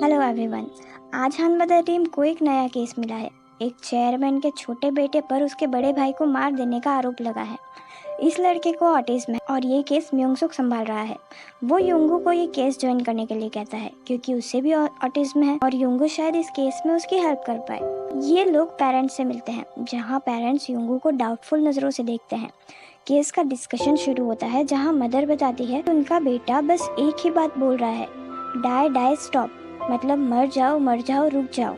Hello everyone. आज हनबदा team को एक नया केस मिला है। एक चेयरमैन के छोटे बेटे पर उसके बड़े भाई को मार देने का आरोप लगा है। इस लड़के को ऑटिज्म है और ये केस म्योंगसुक संभाल रहा है। वो युंगू को ये केस ज्वाइन करने के लिए कहता है क्योंकि उससे भी ऑटिज्म है और युंगू शायद इस केस में उसकी हेल्प कर पाए। ये लोग पेरेंट्स से मिलते हैं, जहाँ पेरेंट्स युंगू को डाउटफुल नज़रों से देखते हैं। केस का डिस्कशन शुरू होता है, जहाँ मदर बताती है उनका बेटा बस एक ही बात बोल रहा है, डाई डाई स्टॉप, मतलब मर जाओ रुक जाओ।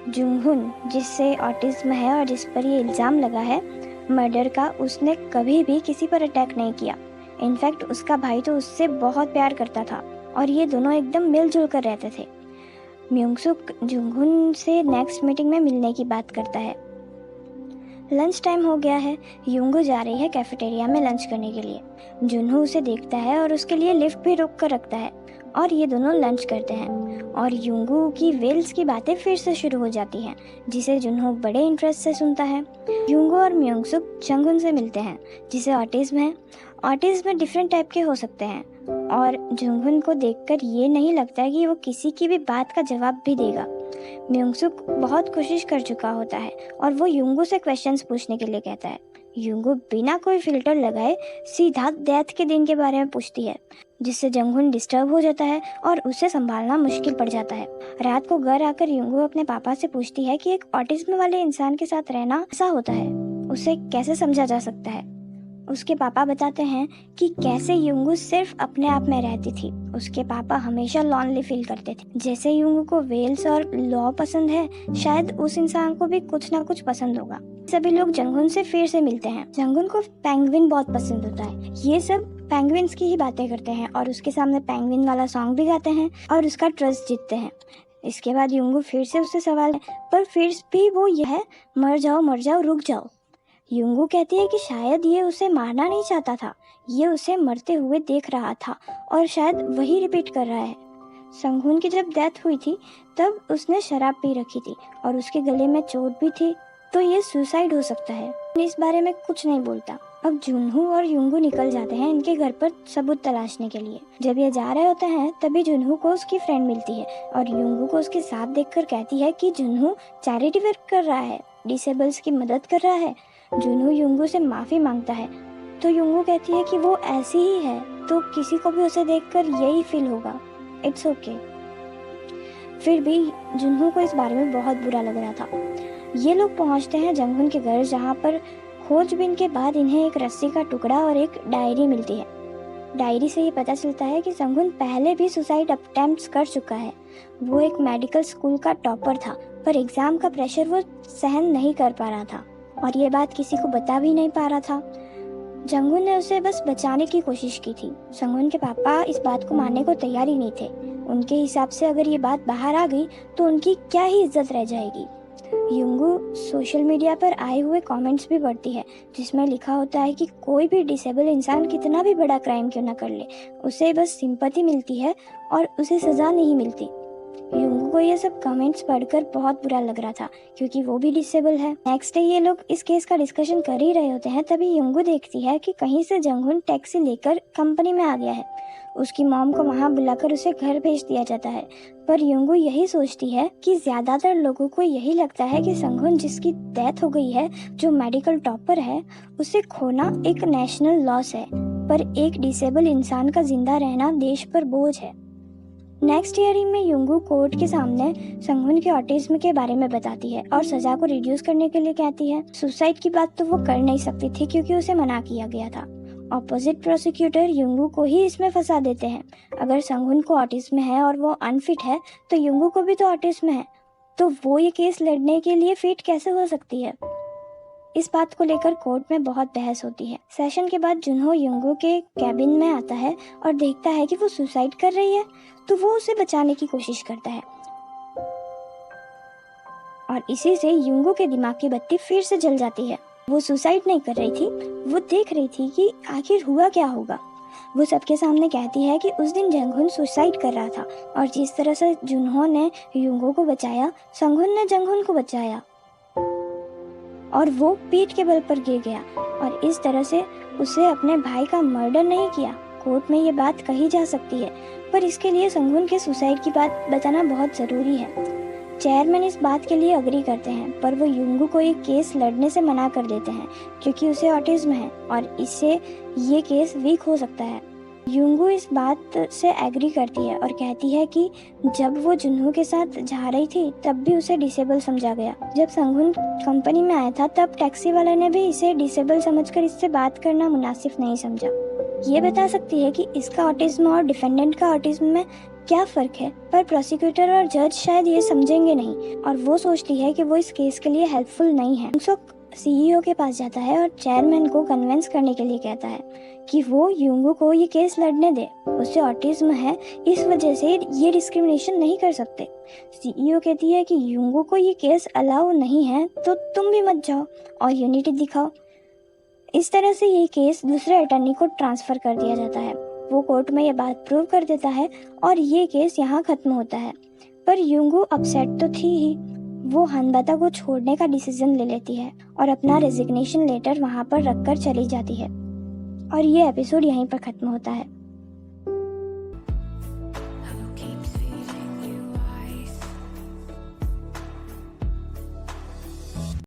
जुंगहुन, जिससे ऑटिज्म है और जिस पर ये इल्ज़ाम लगा है मर्डर का, उसने कभी भी किसी पर अटैक नहीं किया। इनफैक्ट उसका भाई तो उससे बहुत प्यार करता था और ये दोनों एकदम मिलजुल कर रहते थे। म्योंगसुक जुंगहुन से नेक्स्ट मीटिंग में मिलने की बात करता है। लंच टाइम हो गया है। युंगू जा रही है कैफेटेरिया में लंच करने के लिए। जुनहू उसे देखता है और उसके लिए लिफ्ट भी रोक कर रखता है और ये दोनों लंच करते हैं और युंगू की वेल्स की बातें फिर से शुरू हो जाती हैं, जिसे जुनहू बड़े इंटरेस्ट से सुनता है। युंगू और म्योंगसुक जंगुन से मिलते हैं, जिसे ऑटिज्म है। ऑटिज्म डिफरेंट टाइप के हो सकते हैं और जुंगुन को देखकर ये नहीं लगता कि वो किसी की भी बात का जवाब भी देगा। म्योंगसुक बहुत कोशिश कर चुका होता है और वो युंगू से क्वेश्चंस पूछने के लिए कहता है। युंगू बिना कोई फिल्टर लगाए सीधा डेथ के दिन के बारे में पूछती है, जिससे जंगहुन डिस्टर्ब हो जाता है और उसे संभालना मुश्किल पड़ जाता है। रात को घर आकर युंगू अपने पापा से पूछती है कि एक ऑटिज्म वाले इंसान के साथ रहना ऐसा होता है, उसे कैसे समझा जा सकता है। उसके पापा बताते हैं कि कैसे युंगू सिर्फ अपने आप में रहती थी। उसके पापा हमेशा लॉनली फील करते थे। जैसे युंगू को वेल्स और लॉ पसंद है, शायद उस इंसान को भी कुछ ना कुछ पसंद होगा। सभी लोग जंगहुन से फिर से मिलते हैं। जंगहुन को पेंगुइन बहुत पसंद होता है। ये सब पेंगुइन्स की ही बातें करते हैं और उसके सामने पेंगुइन वाला सॉन्ग भी गाते हैं और उसका ट्रस्ट जीतते हैं। इसके बाद युंगू फिर से उससे सवाल है, पर फिर भी वो यह है, मर जाओ रुक जाओ। युंगू कहती है कि शायद ये उसे मारना नहीं चाहता था, ये उसे मरते हुए देख रहा था और शायद वही रिपीट कर रहा है। संगहुन की जब डेथ हुई थी तब उसने शराब पी रखी थी और उसके गले में चोट भी थी, तो ये सुसाइड हो सकता है। इस बारे में कुछ नहीं बोलता। अब जुनहू और युंगू निकल जाते हैं इनके घर पर सबूत तलाशने के लिए। जब ये जा रहे होते हैं तभी जुनहू को उसकी फ्रेंड मिलती है और युंगू को उसके साथ देखकर कहती है कि जुनहू चैरिटी वर्क कर रहा है, डिसेबल्स की मदद कर रहा है। जुनहू युंगू से माफी मांगता है तो युंगू कहती है कि वो ऐसी ही है, तो किसी को भी उसे देखकर यही फील होगा, इट्स ओके। फिर भी जुनहू को इस बारे में बहुत बुरा लग रहा था। ये लोग पहुंचते हैं जंगहुन के घर, जहाँ पर खोजबीन के बाद इन्हें एक रस्सी का टुकड़ा और एक डायरी मिलती है। डायरी से ये पता चलता है कि जंगहुन पहले भी सुसाइड अटेम्प्ट्स कर चुका है। वो एक मेडिकल स्कूल का टॉपर था, पर एग्जाम का प्रेशर वो सहन नहीं कर पा रहा था और ये बात किसी को बता भी नहीं पा रहा था। जंगहुन ने उसे बस बचाने की कोशिश की थी। जंगहुन के पापा इस बात को मानने को तैयार ही नहीं थे। उनके हिसाब से अगर ये बात बाहर आ गई तो उनकी क्या ही इज्जत रह जाएगी। युंगू सोशल मीडिया पर आए हुए कमेंट्स भी पढ़ती है, जिसमें लिखा होता है कि कोई भी डिसेबल इंसान कितना भी बड़ा क्राइम क्यों ना कर ले, उसे बस सिंपैथी मिलती है और उसे सजा नहीं मिलती। युंगू को ये सब कमेंट्स पढ़कर बहुत बुरा लग रहा था क्योंकि वो भी डिसेबल है। नेक्स्ट डे ये लोग इस केस का डिस्कशन कर ही रहे होते हैं, तभी युंगू देखती है कि कहीं से जंगहुन टैक्सी लेकर कंपनी में आ गया है। उसकी मॉम को वहां बुलाकर उसे घर भेज दिया जाता है, पर युंगू यही सोचती है कि ज्यादातर लोगों को यही लगता है कि जंगहुन, जिसकी डेथ हो गई है, जो मेडिकल टॉपर है, उसे खोना एक नेशनल लॉस है, पर एक डिसेबल इंसान का जिंदा रहना देश पर बोझ है। नेक्स्ट हियरिंग में युंगू कोर्ट के सामने जंगहुन के ऑटिज्म के बारे में बताती है और सजा को रिड्यूस करने के लिए कहती है। सुसाइड की बात तो वो कर नहीं सकती थी क्योंकि उसे मना किया गया था। ऑपोजिट प्रोसिक्यूटर युंगू को ही इसमें फंसा देते हैं। अगर जंगहुन को ऑटिज्म है और वो अनफिट है तो युंगू को भी तो ऑटिज्म है, तो वो ये केस लड़ने के लिए फिट कैसे हो सकती है। इस बात को लेकर कोर्ट में बहुत बहस होती है। सेशन के बाद जुनहो युंगू के कैबिन में आता है और देखता है कि वो सुसाइड कर रही है, तो वो उसे बचाने की कोशिश करता है और इसी से युंगू के दिमाग की बत्ती फिर से जल जाती है। वो सुसाइड नहीं कर रही थी, वो देख रही थी कि आखिर हुआ क्या होगा। वो सबके सामने कहती है कि उस दिन जंगहुन सुसाइड कर रहा था और जिस तरह से जुनहो ने युंगू को बचाया, जंगहुन ने जंगहुन को बचाया और वो पीठ के बल पर गिर गया और इस तरह से उसे अपने भाई का मर्डर नहीं किया, कोर्ट में ये बात कही जा सकती है, पर इसके लिए संगुन के सुसाइड की बात बताना बहुत ज़रूरी है। चेयरमैन इस बात के लिए अग्री करते हैं, पर वो युंगू को ये केस लड़ने से मना कर देते हैं क्योंकि उसे ऑटिज्म है और इससे ये केस वीक हो सकता है। युंगू इस बात से एग्री करती है और कहती है कि जब वो जुन्हो के साथ जा रही थी तब भी उसे डिसेबल समझा गया। जब संगुन कंपनी में आया था तब टैक्सी वाले ने भी इसे डिसेबल समझकर इससे बात करना मुनासिब नहीं समझा। ये बता सकती है कि इसका ऑटिज्म और डिफेंडेंट का ऑटिज्म में क्या फ़र्क है, पर प्रोसिक्यूटर और जज शायद ये समझेंगे नहीं और वो सोचती है कि वो इस केस के लिए हेल्पफुल नहीं है। युंगसुक सीईओ के पास जाता है और चेयरमैन को कन्विंस करने के लिए कहता है कि वो युंगू को ये केस लड़ने दे। उसे ऑटिज्म है, इस वजह से ये डिस्क्रिमिनेशन नहीं कर सकते। सीईओ कहती है कि युंगू को ये केस अलाउ नहीं है तो तुम भी मत जाओ और यूनिटी दिखाओ। इस तरह से ये केस दूसरे अटर्नी को ट्रांसफ़र कर दिया जाता है। वो कोर्ट में ये बात प्रूव कर देता है और ये केस यहाँ ख़त्म होता है। पर युंगू अपसेट तो थी ही, वो हनबाता को छोड़ने का डिसीजन ले लेती है और अपना रेजिग्नेशन लेटर वहाँ पर रखकर चली जाती है और ये एपिसोड यहीं पर ख़त्म होता है।